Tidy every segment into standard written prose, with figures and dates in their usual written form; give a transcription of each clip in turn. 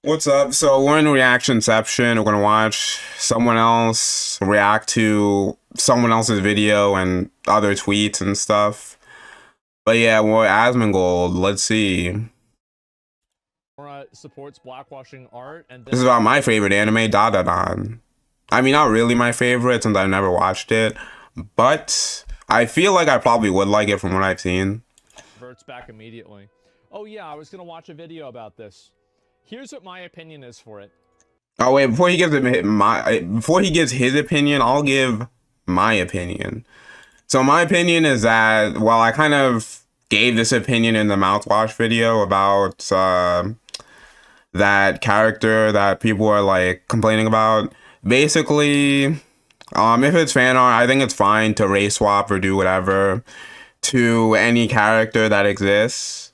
What's up? So we're in Reactionception. We're gonna watch someone else react to someone else's video and other tweets and stuff. But yeah, we're Asmongold. Let's see. Supports blackwashing art, and This is about my favorite anime, Dadadan. I mean, not really my favorite since I've never watched it, but I feel like I probably would like it from what I've seen. Reverts back immediately. Oh yeah, I was gonna watch a video about this. Here's what my opinion is for it. Oh wait, before he gives his opinion, I'll give my opinion. So my opinion is that, well, I kind of gave this opinion in the mouthwash video about that character that people are like complaining about. Basically, if it's fan art, I think it's fine to race swap or do whatever to any character that exists.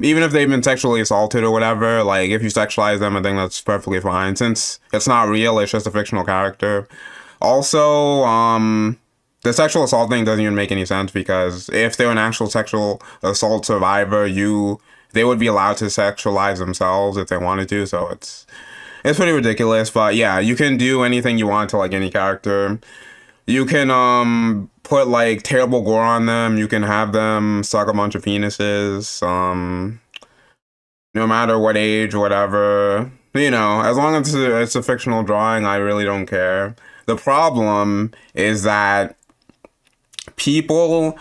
Even if they've been sexually assaulted or whatever, like if you sexualize them, I think that's perfectly fine since it's not real, it's just a fictional character. Also, the sexual assault thing doesn't even make any sense because if they're an actual sexual assault survivor, they would be allowed to sexualize themselves if they wanted to. So it's pretty ridiculous. But yeah, you can do anything you want to like any character. You can put like terrible gore on them. You can have them suck a bunch of penises. No matter what age or whatever. You know, as long as it's a fictional drawing, I really don't care. The problem is that people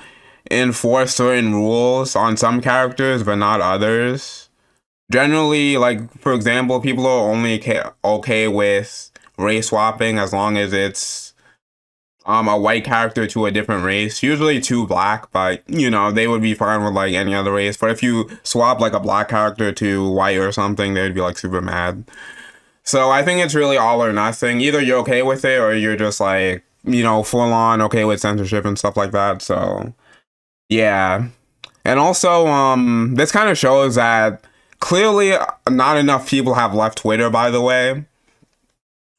enforce certain rules on some characters but not others. Generally, like for example, people are only okay with race swapping as long as it's a white character to a different race, usually to black, but you know, they would be fine with like any other race. But if you swap like a black character to white or something, they'd be like super mad. So I think it's really all or nothing. Either you're okay with it or you're just like, you know, full on okay with censorship and stuff like that. So yeah. And also, this kind of shows that clearly not enough people have left Twitter, by the way.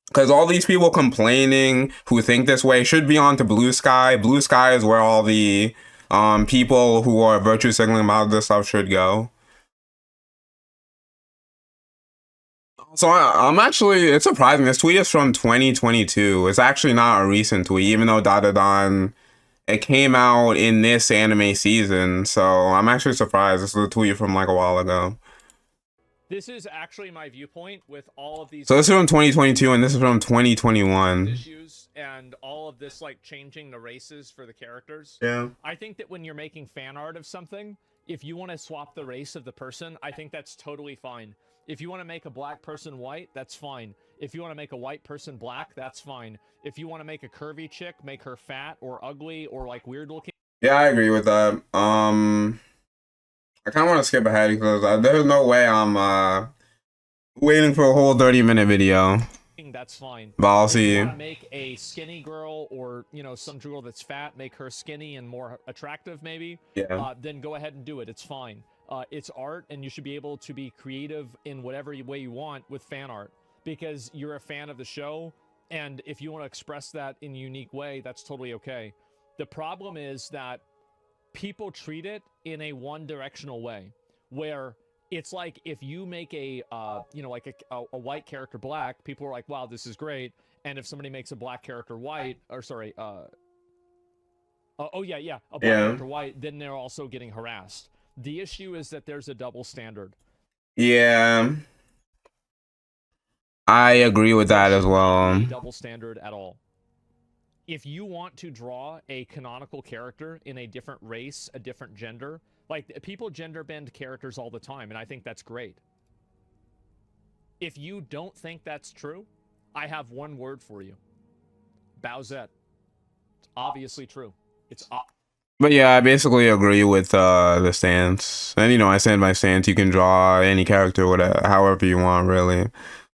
Because all these people complaining who think this way should be on to Blue Sky. Blue Sky is where all the people who are virtue signaling about this stuff should go. So I'm actually, it's surprising. This tweet is from 2022. It's actually not a recent tweet, even though Dadadan, it came out in this anime season. So I'm actually surprised. This is a tweet from like a while ago. This is actually my viewpoint with all of these. So this is from 2022 and this is from 2021. Issues and all of this like changing the races for the characters. Yeah. I think that when you're making fan art of something, if you want to swap the race of the person, I think that's totally fine. If you want to make a black person white, that's fine. If you want to make a white person black, that's fine. If you want to make a curvy chick, make her fat or ugly or like weird looking. Yeah, I agree with that. I kind of want to skip ahead because there's no way I'm waiting for a whole 30-minute video. That's fine. But I'll see. If you want to make a skinny girl or, you know, some girl that's fat, make her skinny and more attractive maybe, then go ahead and do it. It's fine. It's art, and you should be able to be creative in whatever way you want with fan art because you're a fan of the show, and if you want to express that in a unique way, that's totally okay. The problem is that people treat it in a one-directional way, where it's like if you make a, you know, like a white character black, people are like, wow, this is great, and if somebody makes a black character white, or sorry, a black character white, then they're also getting harassed. The issue is that there's a double standard. Yeah. I agree with that as well. Double standard at all. If you want to draw a canonical character in a different race, a different gender, like people gender bend characters all the time, and I think that's great. If you don't think that's true, I have one word for you. Bowsette. It's obviously true. But yeah, I basically agree with the stance. And you know, I stand by stance. You can draw any character whatever, however you want, really.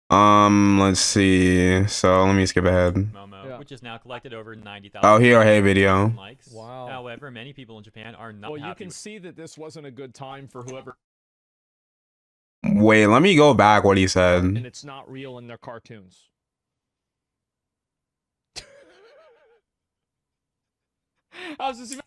Let's see. So let me skip ahead. Momo, which has now collected over 90,000. Oh, here, hey, video. Likes. Wow. However, many people in Japan are not happy. Well, you can see that this wasn't a good time for whoever. Wait, let me go back what he said. And it's not real in their cartoons. How's this even...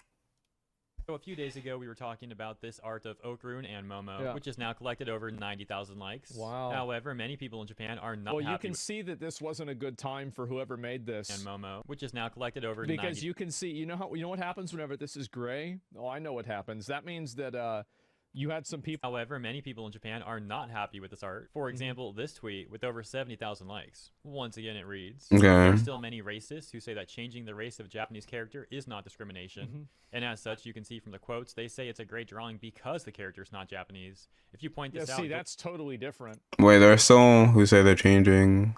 So a few days ago, we were talking about this art of Okrun and Momo, which has now collected over 90,000 likes. Wow. However, many people in Japan are not happy. Well, you can see that this wasn't a good time for whoever made this. And Momo, which has now collected over because you can see, you know what happens whenever this is gray? Oh, I know what happens. That means that you had some people. However, many people in Japan are not happy with this art. For example, this tweet with over 70,000 likes. Once again, it reads, there are still many racists who say that changing the race of a Japanese character is not discrimination. And as such, you can see from the quotes, they say it's a great drawing because the character is not Japanese. If you point this out... see, that's totally different. Wait, there are still who say they're changing...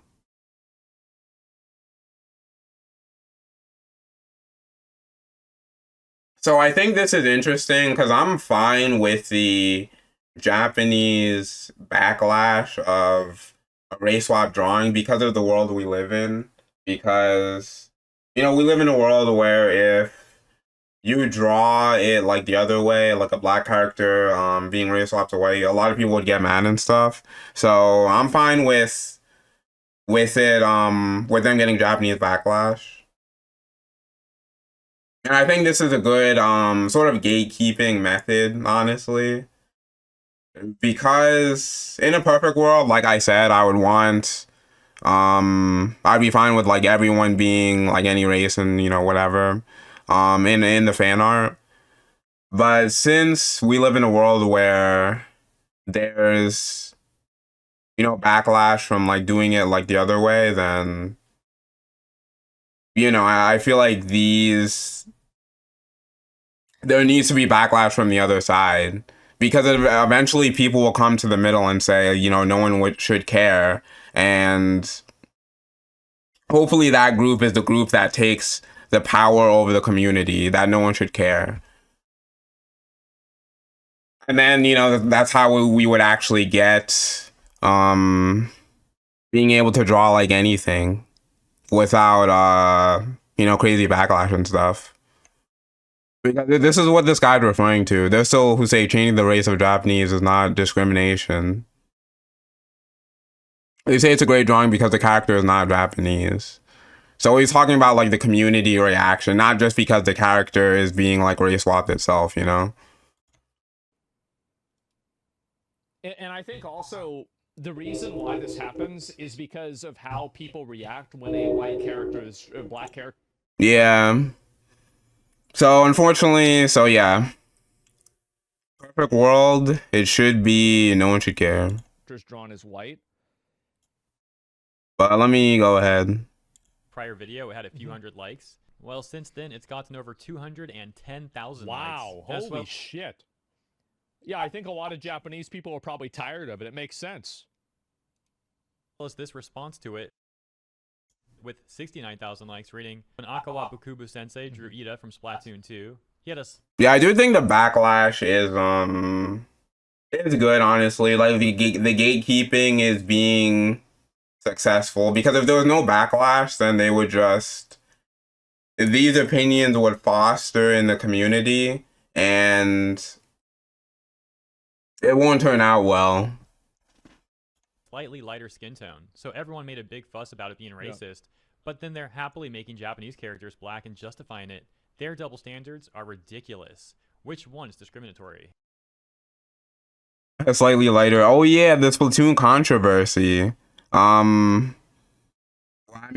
So I think this is interesting because I'm fine with the Japanese backlash of a race swap drawing because of the world we live in. Because, you know, we live in a world where if you draw it like the other way, like a black character being race swapped away, a lot of people would get mad and stuff. So I'm fine with it, with them getting Japanese backlash. And I think this is a good sort of gatekeeping method, honestly. Because in a perfect world, like I said, I would want I'd be fine with like everyone being like any race and, you know, whatever in the fan art. But since we live in a world where there's, you know, backlash from like doing it like the other way, then, you know, I feel like there needs to be backlash from the other side, because eventually people will come to the middle and say, you know, no one should care. And hopefully that group is the group that takes the power over the community, that no one should care. And then, you know, that's how we would actually get being able to draw like anything without, you know, crazy backlash and stuff. Because this is what this guy's referring to. There's still who say changing the race of Japanese is not discrimination. They say it's a great drawing because the character is not Japanese. So he's talking about like the community reaction, not just because the character is being like race swapped itself, you know? And I think also the reason why this happens is because of how people react when a white character is a black character. Yeah. So unfortunately, so yeah. Perfect world, it should be no one should care. Drawn as white. But let me go ahead. Prior video, it had a few hundred likes. Well, since then, it's gotten over 210,000 likes. Wow, holy shit. Yeah, I think a lot of Japanese people are probably tired of it. It makes sense. Plus, this response to it, with 69,000 likes, reading, when Akawa Bukubu Sensei drew Ida from Splatoon 2, he had a... Yeah, I do think the backlash is good, honestly. Like, the gatekeeping is being successful, because if there was no backlash, then they would just... These opinions would foster in the community, and it won't turn out well. Slightly lighter skin tone, so everyone made a big fuss about it being racist, but then they're happily making Japanese characters black and justifying it. Their double standards are ridiculous. Which one is discriminatory? A slightly lighter. Oh yeah, the Splatoon controversy. I mean,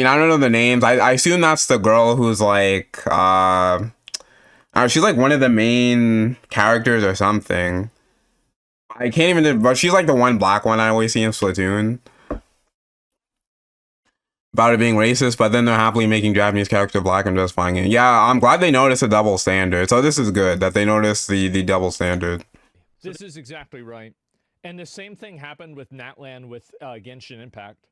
I don't know the names. I assume that's the girl who's like, she's like one of the main characters or something. I can't even, but she's like the one black one I always see in Splatoon. About it being racist, but then they're happily making Japanese character black and justifying it. Yeah, I'm glad they noticed a double standard. So this is good that they noticed the double standard. This is exactly right. And the same thing happened with Natlan with Genshin Impact,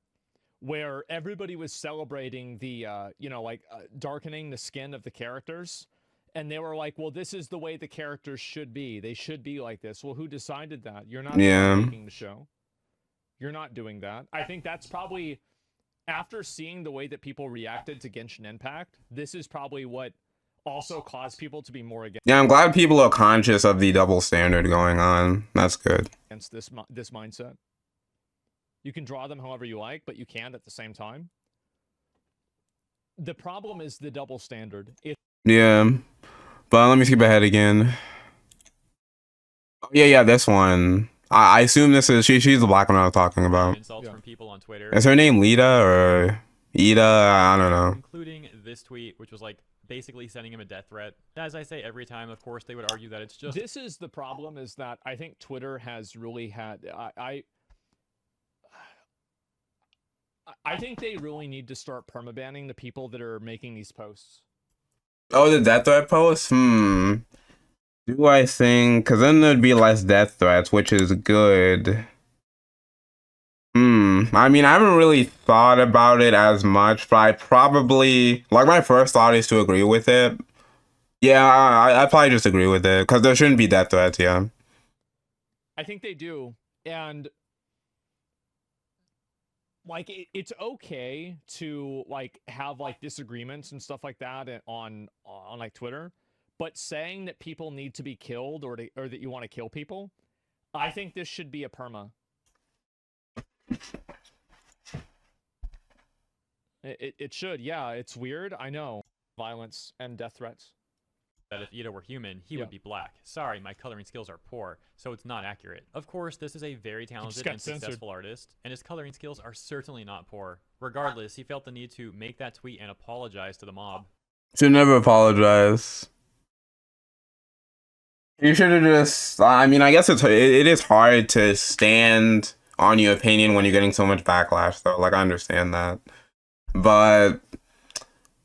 where everybody was celebrating the, you know, like darkening the skin of the characters. And they were like, well, this is the way the characters should be. They should be like this. Well, who decided that? You're not making the show. You're not doing that. I think that's probably, after seeing the way that people reacted to Genshin Impact, this is probably what also caused people to be more against. Yeah, I'm glad people are conscious of the double standard going on. That's good. Against this mindset. You can draw them however you like, but you can't at the same time. The problem is the double standard. Yeah, but let me skip ahead again. Yeah, this one. I assume this is she's the black one I was talking about. Insults from people on Twitter. Is her name Lita or Ida? I don't know. Including this tweet, which was like basically sending him a death threat. As I say every time, of course, they would argue that it's just. This is the problem, is that I think Twitter has really had. I think they really need to start permabanning the people that are making these posts. Oh, the death threat posts? Do I think? Because then there'd be less death threats, which is good. I mean, I haven't really thought about it as much, but I probably, like, my first thought is to agree with it. Yeah, I probably just agree with it, because there shouldn't be death threats, yeah. I think they do, and like it's okay to like have like disagreements and stuff like that on like Twitter, but saying that people need to be killed or that you want to kill people, I think this should be a perma. It should, yeah. It's weird, I know. Violence and death threats. That if Ida were human, he would be black. Sorry, my coloring skills are poor, so it's not accurate. Of course, this is a very talented and successful artist, and his coloring skills are certainly not poor. Regardless, he felt the need to make that tweet and apologize to the mob. Should never apologize. You should have just. I mean, I guess it is hard to stand on your opinion when you're getting so much backlash, though. Like, I understand that, but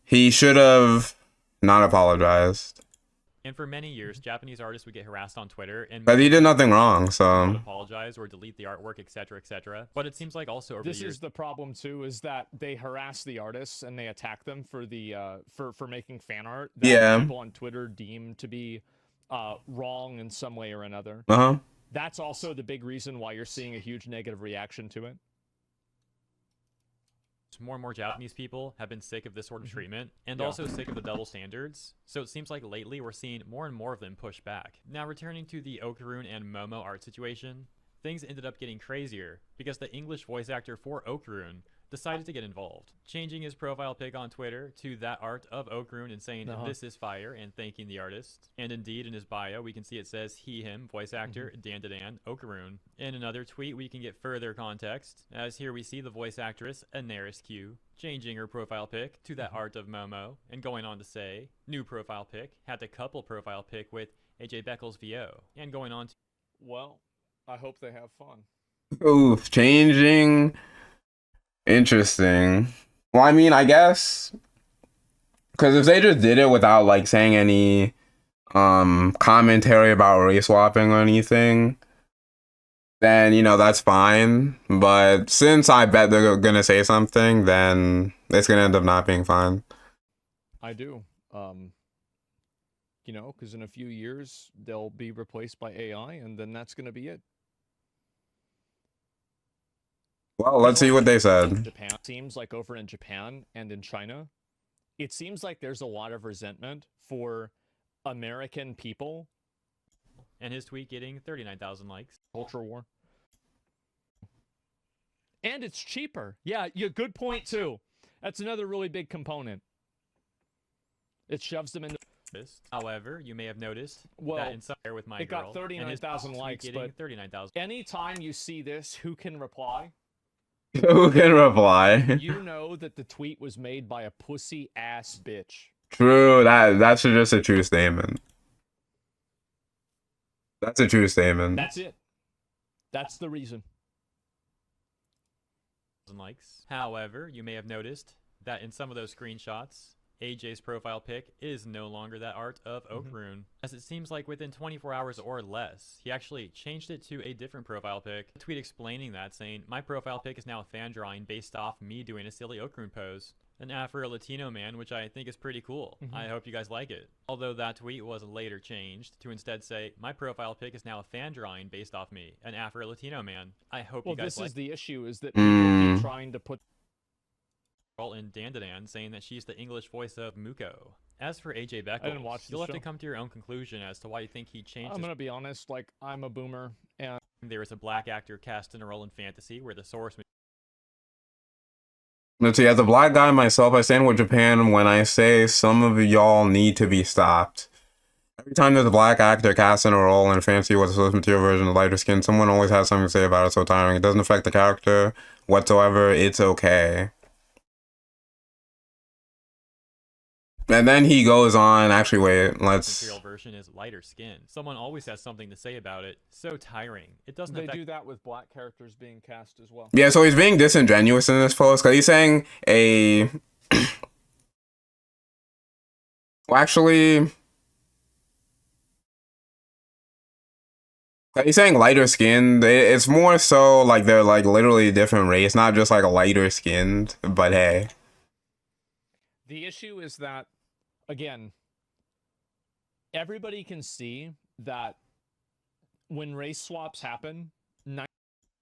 he should have not apologized. And for many years, Japanese artists would get harassed on Twitter, and but he did nothing wrong, so would apologize or delete the artwork, etc., etc. But it seems like also over this the years, is the problem too, is that they harass the artists and they attack them for the for making fan art that people on Twitter deem to be wrong in some way or another. That's also the big reason why you're seeing a huge negative reaction to it. More and more Japanese people have been sick of this sort of treatment, and also sick of the double standards, so it seems like lately we're seeing more and more of them push back. Now, returning to the Okarun and Momo art situation, things ended up getting crazier, because the English voice actor for Okarun decided to get involved, changing his profile pic on Twitter to that art of Okarun and saying, "This is fire," and thanking the artist. And indeed, in his bio, we can see it says he, him, voice actor, dadadan, Okarun. In another tweet, we can get further context, as here we see the voice actress, Anaris Q, changing her profile pic to that art of Momo, and going on to say, new profile pic, had to couple profile pic with AJ Beckles VO, and going on to... Well, I hope they have fun. Oof, changing... Interesting. Well, I mean, I guess because if they just did it without like saying any commentary about race swapping or anything, then that's fine. But since I bet they're gonna say something, then it's gonna end up not being fine. I do. Because in a few years they'll be replaced by AI, and then that's gonna be it. Well, let's see what they said. Japan seems like over in Japan and in China, it seems like there's a lot of resentment for American people. And his tweet getting 39,000 likes. Culture war. And it's cheaper. Yeah, good point too. That's another really big component. It shoves them into... However, you may have noticed that in some with my girl, it got 39,000 likes, but 39,000. Anytime you see this, who can reply? Who can reply? You know that the tweet was made by a pussy ass bitch. True, that's just a true statement. That's a true statement. That's it. That's the reason. Likes. However, you may have noticed that in some of those screenshots, AJ's profile pic is no longer that art of Okarun, as it seems like within 24 hours or less, he actually changed it to a different profile pic. A tweet explaining that, saying, "My profile pic is now a fan drawing based off me doing a silly Okarun pose. An Afro-Latino man, which I think is pretty cool. I hope you guys like it." Although that tweet was later changed to instead say, "My profile pic is now a fan drawing based off me, an Afro-Latino man. I hope you guys like it." Well, this is the issue, is that people keep trying to put... in dadadan, saying that she's the English voice of Muko. As for AJ Beckles, I didn't watch you'll have to come to your own conclusion as to why you think he changed. I'm gonna be honest, like, I'm a boomer, and there was a black actor cast in a role in fantasy where the source... Let's see, as a black guy myself, I stand with Japan when I say some of y'all need to be stopped. Every time there's a black actor cast in a role in a fantasy with a source material version of lighter skin, someone always has something to say about it. So tiring. It doesn't affect the character whatsoever. It's okay. And then he goes on. Actually, wait. Let's. Material version is lighter skin. Someone always has something to say about it. So tiring. It doesn't. They do that with black characters being cast as well. Yeah, so he's being disingenuous in this post because he's saying a. Well, actually. He's saying lighter skinned. It's more so like they're like literally a different race, not just like a lighter skinned. But hey. The issue is that, again, everybody can see that when race swaps happen,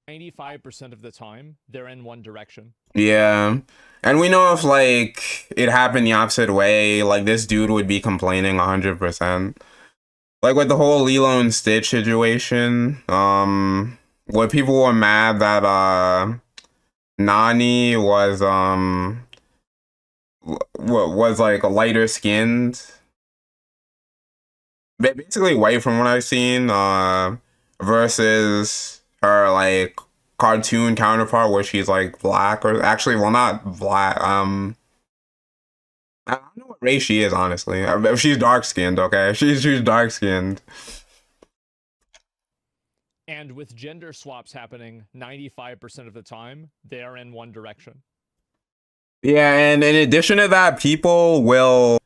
95% of the time, they're in one direction. Yeah. And we know if, like, it happened the opposite way, like, this dude would be complaining 100%. Like, with the whole Lilo and Stitch situation, where people were mad that, Nani was like lighter skinned, basically white from what I've seen, versus her like cartoon counterpart where she's like black, or actually, well, not black. I don't know what race she is, honestly. She's dark skinned. Okay, she's dark skinned. And with gender swaps happening 95% of the time, they are in one direction. Yeah, and in addition to that, people will,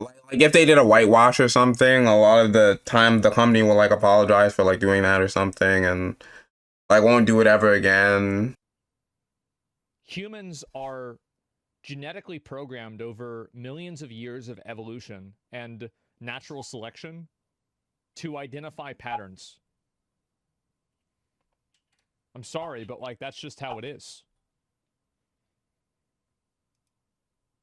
like if they did a whitewash or something, a lot of the time the company will like apologize for like doing that or something, and like won't do it ever again. Humans are genetically programmed over millions of years of evolution and natural selection to identify patterns. I'm sorry, but like that's just how it is.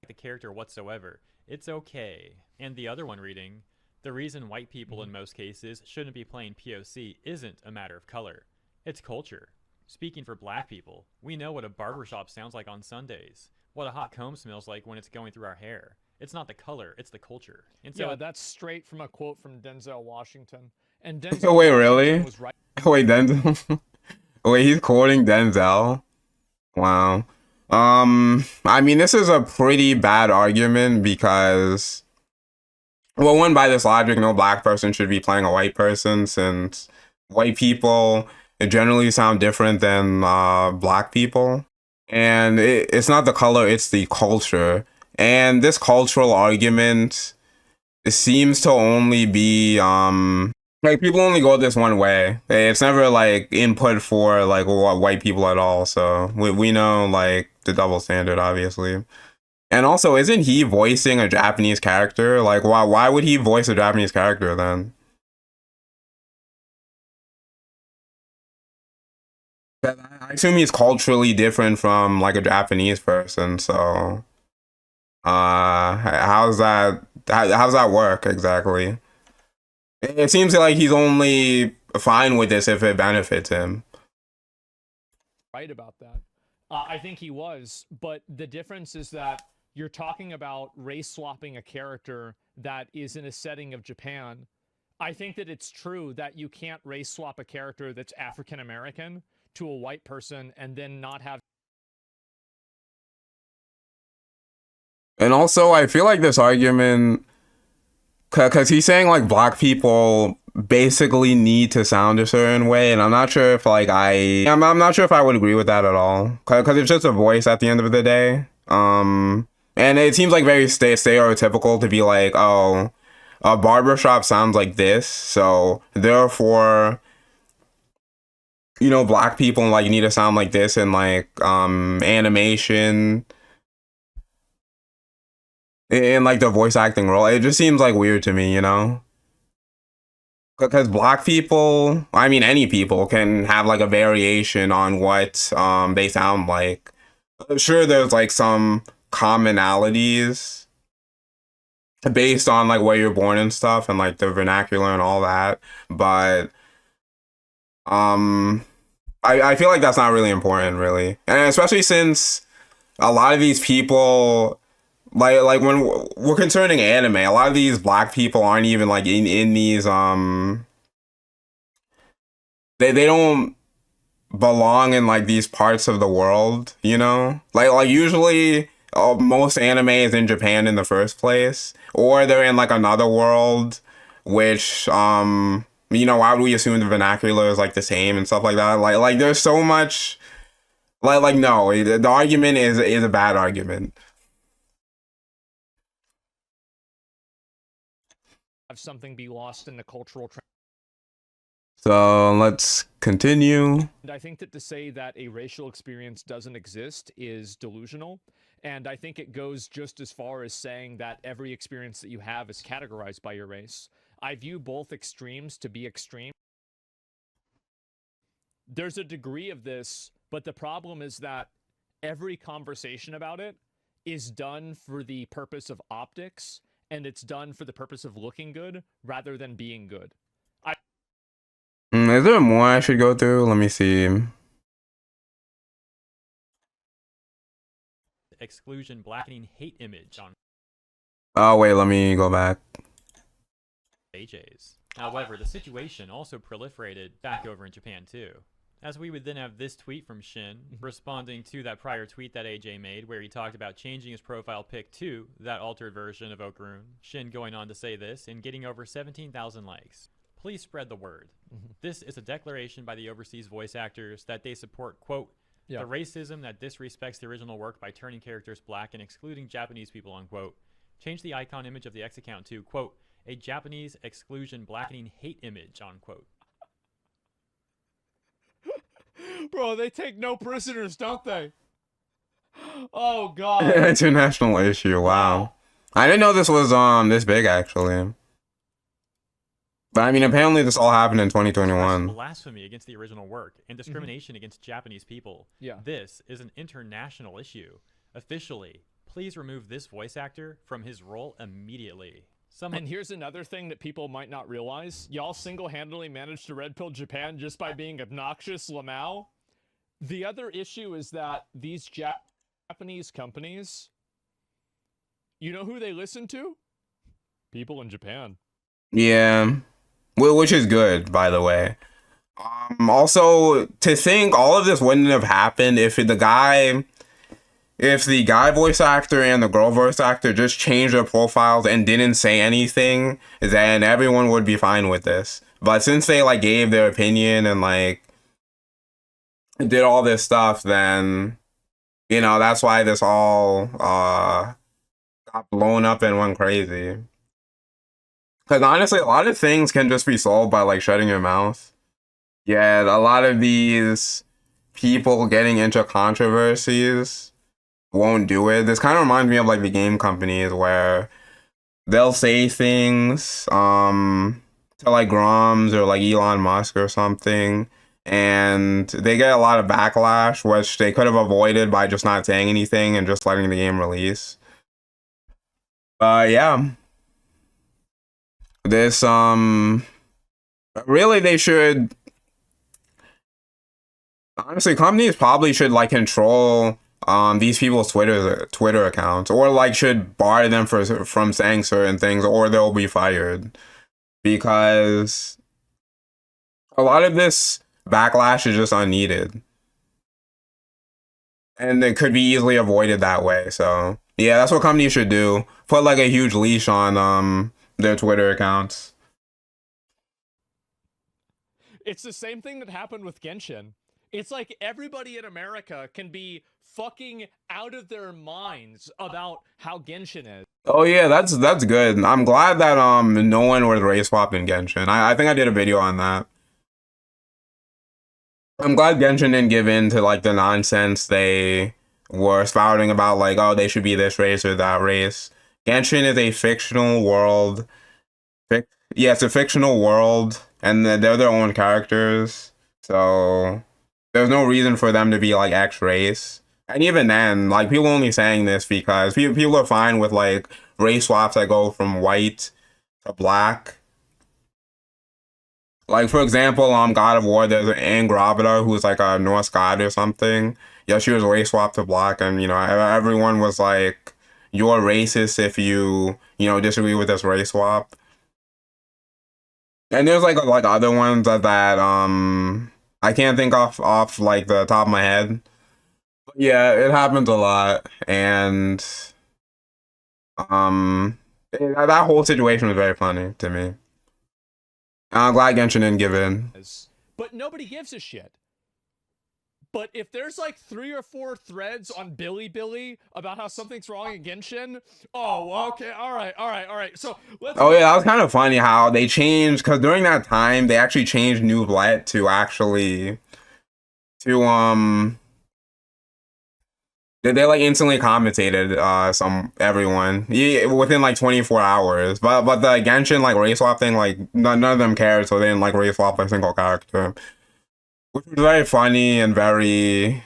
The character whatsoever. It's okay. And the other one reading, the reason white people in most cases shouldn't be playing POC isn't a matter of color. It's culture. Speaking for black people, we know what a barbershop sounds like on Sundays, what a hot comb smells like when it's going through our hair. It's not the color, it's the culture. And so, yeah, that's straight from a quote from Denzel Washington. And Denzel Wait, Washington really? was right. Wait, Denzel? Wait, he's quoting Denzel? Wow. I mean, this is a pretty bad argument because, well, one, by this logic, no black person should be playing a white person, since white people generally sound different than black people. And it's not the color, it's the culture. And this cultural argument seems to only be, like, people only go this one way. It's never like input for like white people at all. So we know like the double standard, obviously. And also, isn't he voicing a Japanese character? Like, why would he voice a Japanese character then? I assume he's culturally different from like a Japanese person. So, how's that? How's that work exactly? It seems like he's only fine with this if it benefits him. Right about that. I think he was, but the difference is that you're talking about race swapping a character that is in a setting of Japan. I think that it's true that you can't race swap a character that's African American to a white person and then not have. And also, I feel like this argument, because he's saying like black people basically need to sound a certain way, and I'm not sure if like I'm not sure if I would agree with that at all, because it's just a voice at the end of the day. And it seems like very stereotypical to be like, oh, a barbershop sounds like this, so therefore, you know, black people like need to sound like this in like animation, in like the voice acting role. It just seems like weird to me, you know? Because black people, I mean any people, can have like a variation on what they sound like. Sure, there's like some commonalities based on like where you're born and stuff, and like the vernacular and all that, but I feel like that's not really important, really. And especially since a lot of these people like when we're concerning anime, a lot of these black people aren't even like in these they don't belong in like these parts of the world, you know? Like usually most anime is in Japan in the first place, or they're in like another world, which you know, why would we assume the vernacular is like the same and stuff like that? Like there's so much like no, the argument is a bad argument. Have something be lost in the cultural So let's continue. And I think that to say that a racial experience doesn't exist is delusional. And I think it goes just as far as saying that every experience that you have is categorized by your race. I view both extremes to be extreme. There's a degree of this, but the problem is that every conversation about it is done for the purpose of optics, and it's done for the purpose of looking good rather than being good. Is there more I should go through? Let me see. Exclusion blackening hate image on Oh wait, let me go back. AJs. However, the situation also proliferated back over in Japan too, as we would then have this tweet from Shin responding to that prior tweet that AJ made where he talked about changing his profile pic to that altered version of Okarun. Shin going on to say this and getting over 17,000 likes. Please spread the word. This is a declaration by the overseas voice actors that they support, quote, the racism that disrespects the original work by turning characters black and excluding Japanese people, unquote. Change the icon image of the X account to, quote, a Japanese exclusion blackening hate image, unquote. Bro, they take no prisoners, don't they? Oh, God. International issue, wow. I didn't know this was this big, actually. But I mean, apparently this all happened in 2021. Blasphemy against the original work and discrimination against Japanese people. Yeah. This is an international issue. Officially, please remove this voice actor from his role immediately. And here's another thing that people might not realize. Y'all single-handedly managed to red pill Japan just by being obnoxious Lamau. The other issue is that these Japanese companies, you know who they listen to? People in Japan. Yeah. Which is good, by the way. Also, to think all of this wouldn't have happened if the guy voice actor and the girl voice actor just changed their profiles and didn't say anything, then everyone would be fine with this. But since they like gave their opinion and like did all this stuff, then you know that's why this all got blown up and went crazy. Because honestly, a lot of things can just be solved by like shutting your mouth. Yeah, a lot of these people getting into controversies won't do it. This kind of reminds me of like the game companies where they'll say things to like Groms or like Elon Musk or something, and they get a lot of backlash, which they could have avoided by just not saying anything and just letting the game release. Yeah. This really they should honestly companies probably should like control these people's Twitter accounts, or like should bar them from saying certain things, or they'll be fired, because a lot of this backlash is just unneeded and it could be easily avoided that way. So yeah, that's what companies should do. Put like a huge leash on their Twitter accounts. It's the same thing that happened with Genshin. It's like everybody in America can be fucking out of their minds about how Genshin is. Oh yeah, that's good. I'm glad that no one was race swapped in Genshin. I think I did a video on that. I'm glad Genshin didn't give in to like the nonsense they were spouting about, like, oh, they should be this race or that race. Genshin is a fictional world. Yeah, it's a fictional world, and they're their own characters. So there's no reason for them to be like X race. And even then, like, people only saying this because people are fine with like race swaps that go from white to black. Like, for example, God of War, there's Angravida, who's like a Norse god or something. Yeah, she was race swapped to black, and you know, everyone was like, you're racist if you disagree with this race swap. And there's like other ones that I can't think off like the top of my head. But yeah, it happens a lot, and that whole situation was very funny to me. I'm glad Genshin didn't give in. But nobody gives a shit. But if there's like 3 or 4 threads on Billy about how something's wrong in Genshin, oh, okay, all right. So let's. Oh yeah, that was kind of funny how they changed, because during that time they actually changed Newslet to actually they like instantly compensated everyone within like 24 hours. But the Genshin like race swap thing, like none of them cared, so they didn't like race swap a single character. Which was very funny and a very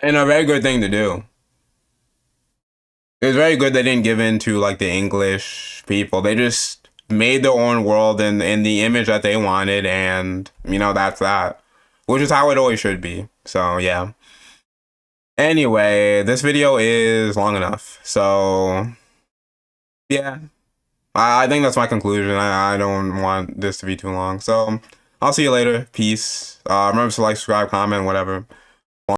good thing to do. It was very good they didn't give in to like the English people. They just made their own world in the image that they wanted, and that's that. Which is how it always should be. So yeah. Anyway, this video is long enough. So yeah. I think that's my conclusion. I don't want this to be too long. So I'll see you later. Peace. Remember to like, subscribe, comment, whatever.